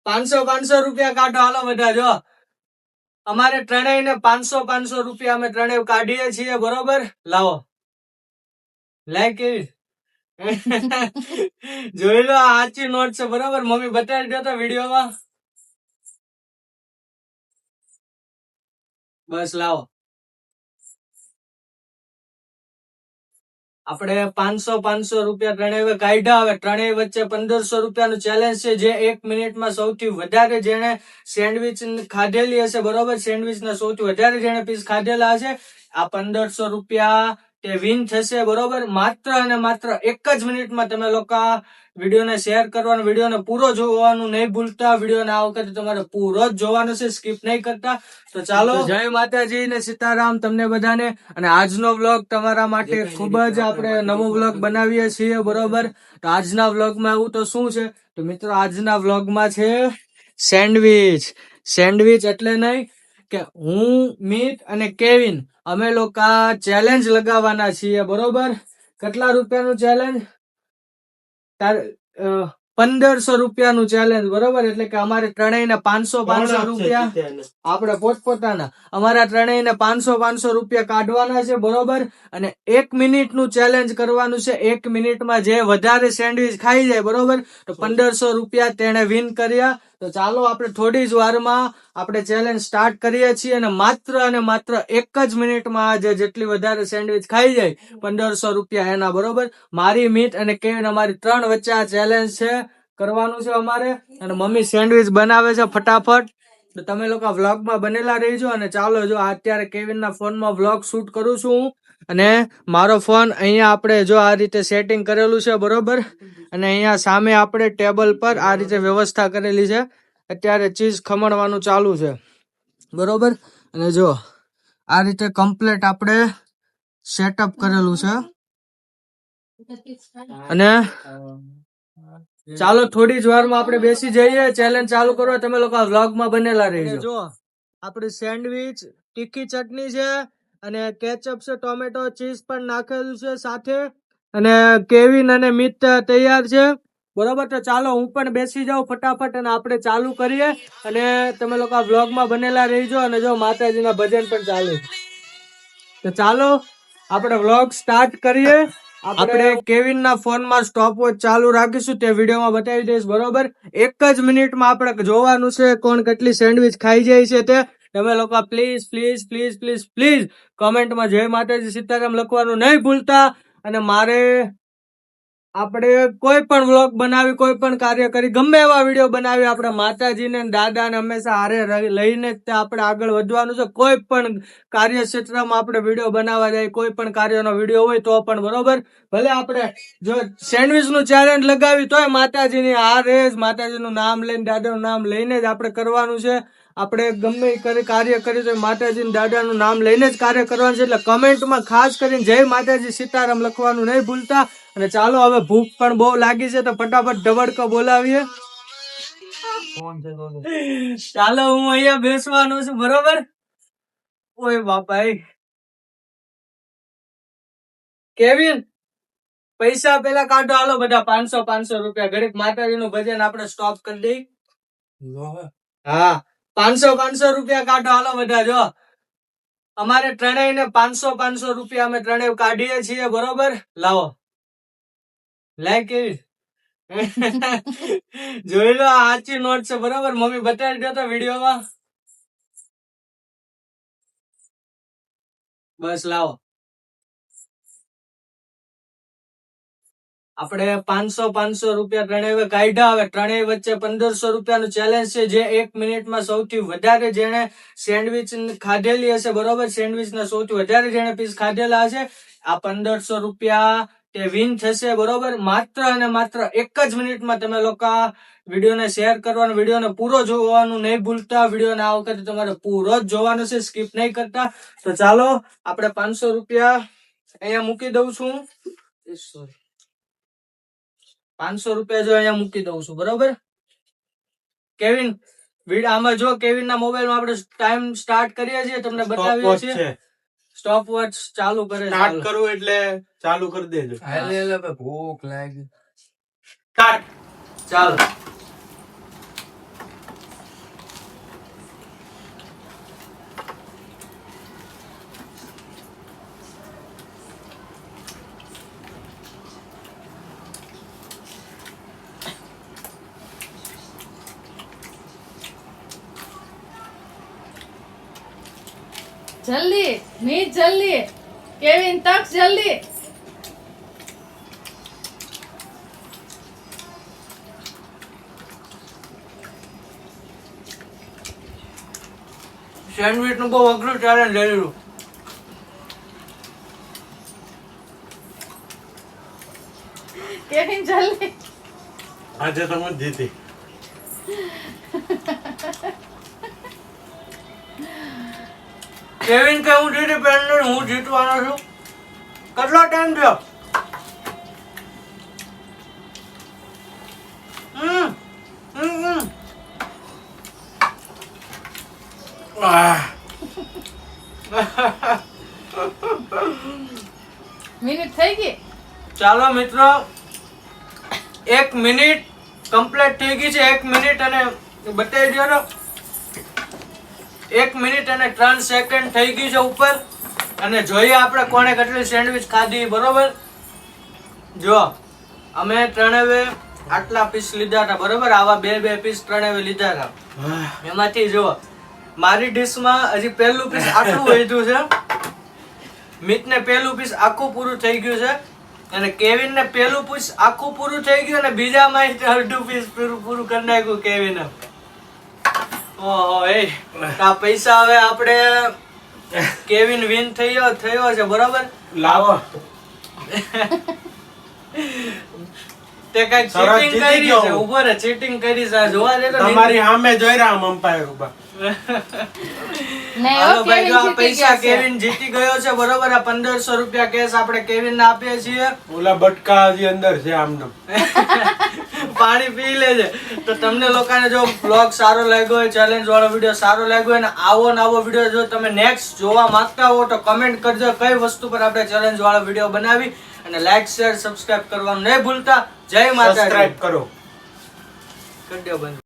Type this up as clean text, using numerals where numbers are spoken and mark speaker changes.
Speaker 1: 500 રૂપિયા કાઢો હાલો બધા જો અમારે ત્રણેય ને 500 રૂપિયા અમે ત્રણેય કાઢીએ છીએ બરોબર લાવો લાય કેવી જોઈ લો આ સાચી નોટ છે બરોબર મમ્મી બતાવી દો તો વિડીયોમાં બસ લાવો આપણે 500 રૂપિયા ત્રણેય કાઢ્યા હવે ત્રણેય વચ્ચે 1500 રૂપિયાનું ચેલેન્જ છે જે 1 મિનિટમાં સૌથી વધારે જેને સેન્ડવિચ ખાધેલી હશે બરોબર સેન્ડવિચ ના સૌથી વધારે જેને પીસ ખાધેલા હશે આ 1500 રૂપિયા તે વિન થશે બરોબર માત્ર અને માત્ર 1 જ મિનિટમાં તમે લોકો વિડીયોને શેર કરવાનો વિડીયોને પૂરો જોવાનું નહીં ભૂલતા વિડીયોને આ વખતે તમારે પૂરો જ જોવાનો છે સ્કીપ નહીં કરતા તો ચાલો જય માતાજી ને સીતારામ તમને બધાને અને આજનો વ્લોગ તમારા માટે ખૂબ જ આપણે નવો વ્લોગ બનાવીએ છીએ બરોબર તો આજના વ્લોગમાં એવું તો શું છે તો મિત્રો આજના વ્લોગમાં છે સેન્ડવિચ એટલે નહીં કે હું મિત અને કેવિન અમે લોકો ચેલેન્જ લગાવવાના છીએ બરોબર કેટલા રૂપિયાનું ચેલેન્જ 1500 રૂપિયાનું ચેલેન્જ બરોબર એટલે કે અમારે ત્રણેયને 500 રૂપિયા આપણે પોતપોતાના અમારા ત્રણેયને 500 રૂપિયા કાઢવાના છે બરોબર અને 1 મિનિટનું ચેલેન્જ કરવાનું છે 1 મિનિટમાં જે વધારે સેન્ડવિચ ખાઈ જાય બરોબર તો 1500 રૂપિયા તેને વિન કર્યા તો ચાલો આપણે થોડી જ વારમાં આપણે ચેલેન્જ સ્ટાર્ટ કરીએ છીએ અને માત્ર 1 જ મિનિટમાં જેટલી વધારે સેન્ડવિચ ખાઈ જાય 1500 રૂપિયા એના બરોબર મારી મીત અને કેવિન અમારી 3 વચ્ચે આ ચેલેન્જ છે કરવાનું છે અમારે અને મમ્મી સેન્ડવિચ બનાવે છે ફટાફટ તો તમે લોકો વ્લોગમાં બનેલા રહીજો અને ચાલો જો અત્યારે કેવિનના ફોનમાં વ્લોગ શૂટ કરું છું અને મારો ફોન અહીંયા આપણે જો આ રીતે સેટિંગ કરેલું છે બરોબર અને અહીંયા સામે આપણે ટેબલ પર આ રીતે વ્યવસ્થા કરેલી છે અત્યારે ચીઝ ખમણવાનું ચાલુ છે બરોબર અને જો આ રીતે કમ્પ્લીટ આપણે સેટઅપ કરેલું છે અને ચાલો થોડી જ વારમાં આપણે બેસી જઈએ ચેલેન્જ ચાલુ કરવા તમે લોકો વ્લોગમાં બનેલા રહેજો જો આપણી સેન્ડવિચ તીખી ચટણી છે અને કેચઅપ છે ટોમેટો ચીઝ પણ નાખેલું છે સાથે અને કેવિન અને મિત તૈયાર છે બરોબર તો ચાલો હું પણ બેસી જાઉં ફટાફટ અને આપણે ચાલુ કરીએ અને તમે લોકો વ્લોગમાં બનેલા રહેજો અને જો માતાજીના ભજન પણ ચાલુ તો ચાલો આપણે વ્લોગ સ્ટાર્ટ કરીએ આપણે કેવિનના ફોનમાં સ્ટોપવોચ ચાલુ રાખીશું તે વિડીયોમાં બતાવી દઈશ બરોબર 1 જ મિનિટમાં આપણે જોવાનું છે કોણ કેટલી સેન્ડવિચ ખાઈ જાય છે તે તમે લોકો પ્લીઝ કોમેન્ટમાં જય માતાજી સીતારામ લખવાનું નહીં ભૂલતા અને મારે આપણે કોઈ પણ વ્લોગ બનાવી કોઈ પણ કાર્ય કરી ગમે એવા વિડીયો બનાવી આપણે માતાજીને દાદાને હંમેશા હારે લઈને જ આપણે આગળ વધવાનું છે કોઈ પણ કાર્ય ક્ષેત્રમાં આપણે વિડીયો બનાવવા જાય કોઈ પણ કાર્યનો વિડીયો હોય તો પણ બરોબર ભલે આપણે જો સેન્ડવિચ નું ચેલેન્જ લગાવી તોય માતાજીની હારે જ માતાજીનું નામ લઈને દાદાનું નામ લઈને જ આપણે કરવાનું છે આપણે ગમે કાર્ય કરી તો માતાજી દાદાનું નામ લઈને જ કાર્ય કરવાનું છે એટલે કમેન્ટમાં ખાસ કરીને જય માતાજી સીતારામ લખવાનું નહીં ભૂલતા અને ચાલો હવે ભૂખ પણ બહુ લાગી છે તો ફટાફટ ઢબડકો બોલાવીએ ચાલો હું અહીંયા બેસવાનો છું બરોબર ઓય બાપા કેવિન પૈસા પેલા કાઢો હાલો બધા 500 રૂપિયા ગરીબ માતાજીનું ભજન આપણે સ્ટોપ કરી દઈ હા 500 રૂપિયા કાઢો હાલો બધા જો અમારે ત્રણેયને 500 રૂપિયા અમે ત્રણેય કાઢીએ છીએ બરોબર લાવો લાય કેવી જોઈ લો આ સાચી નોટ છે બરોબર મમ્મી બતાવી દો તો વિડીયોમાં બસ લાવો આપણે 500 રૂપિયા ત્રણેય કાઢ્યા હવે ત્રણેય વચ્ચે 1500 રૂપિયાનું ચેલેન્જ છે જે 1 મિનિટમાં સૌથી વધારે જેને સેન્ડવિચ ખાધેલી હશે બરોબર સેન્ડવિચ ના સૌથી વધારે જેને પીસ ખાધેલા હશે આ 1500 રૂપિયા તે વિન થશે બરોબર માત્ર અને માત્ર 1 જ મિનિટમાં તમે લોકો વિડીયોને શેર કરવાનો વિડીયોને પૂરો જોવાનું નહીં ભૂલતા વિડીયોને આ વખતે તમારે પૂરો જ જોવાનો છે સ્કીપ નહીં કરતા તો ચાલો આપણે 500 રૂપિયા અહીંયા મૂકી દઉં છું સોરી 500 રૂપિયા જો અહીંયા મૂકી દઉં છું બરોબર કેવિન આમાં જો કેવિન ના મોબાઈલ માં આપણે ટાઈમ સ્ટાર્ટ કરીએ છીએ તમને બતાવીએ છીએ સ્ટોપ વોચ ચાલુ કરે સ્ટાર્ટ કરું એટલે ચાલુ કરી દેજો એટલે ભૂખ લાગી સ્ટાર્ટ ચાલો
Speaker 2: જલ્દી મીત જલ્દી કેવિન તક જલ્દી
Speaker 1: સેન્ડવિચ નું બહુ અઘરું ચેલેન્જ લઈ લીધું.
Speaker 2: કેવિન જલ્દી
Speaker 3: આજે તમે જીતી.
Speaker 1: કેવિન કે હું જીતી પેન્ડર હું જીતવાનો છું. કેટલો ટાઈમ થયો?
Speaker 3: આહ,
Speaker 2: મિનિટ થઈ ગઈ
Speaker 1: ચાલો મિત્રો 1 મિનિટ કમ્પ્લીટ થઈ ગઈ છે. 1 મિનિટ અને બતાવી દો ને. 1 મિનિટ અને 3 સેકન્ડ થઈ ગઈ છે ઉપર. અને જોઈએ આપણે કોણે કેટલી સેન્ડવિચ ખાધી. બરોબર, જો અમે ત્રણેવે આટલા પીસ લીધા હતા. બરોબર, આવા બે પીસ ત્રણેવે લીધા હતા. એમાંથી જો મારી ડીશમાં હજી પહેલું પીસ આટલું વધ્યું છે. મિતને પહેલું પીસ આખું પૂરું થઈ ગયું છે. અને કેવિન ને પહેલું પીસ આખું પૂરું થઈ ગયું અને બીજામાં અડધું પીસ પૂરું કરી નાખ્યું કેવિન. ઓહો, એ આ પૈસા હવે આપણે કેવિન વિન થયો છે. બરોબર,
Speaker 3: લાવો.
Speaker 1: તે કઈક
Speaker 3: સરસ
Speaker 1: ચીટિંગ
Speaker 3: જીતી
Speaker 1: કરી
Speaker 3: ગયો
Speaker 1: છે.
Speaker 3: હું.
Speaker 1: ઉભો રે, ચીટિંગ કરી છે. જોવા દે તો
Speaker 3: તમારી સામે જોઈ રહ્યા આમ અમ્પાયર ઉભા.
Speaker 2: નહીં
Speaker 1: હાલો ભાઈ, જો આ
Speaker 2: જીતી
Speaker 1: પૈસા
Speaker 2: ગયા છે.
Speaker 1: કેવિન જીતી ગયો છે. બરોબર, આ 1500 રૂપિયા કેશ આપણે કેવિન ને આપીએ છીએ.
Speaker 3: ઓલા બટકા હજી અંદર છે આમને.
Speaker 1: પાણી પી લેજે. તો તમને લોકોને જો બ્લોગ સારો લાગ્યો હોય, ચેલેન્જ વાળો વિડીયો સારો લાગ્યો હોય, અને આવો નવો વિડીયો જો તમે નેક્સ્ટ જોવા માંગતા હો તો કમેન્ટ કરજો કઈ વસ્તુ પર આપણે ચેલેન્જ વાળો વિડીયો બનાવી. અને લાઈક શેર સબસ્ક્રાઇબ કરવાનું નહીં ભૂલતા. જય માતાજી.
Speaker 3: સબસ્ક્રાઇબ કરો.
Speaker 1: કરી દો બંધ.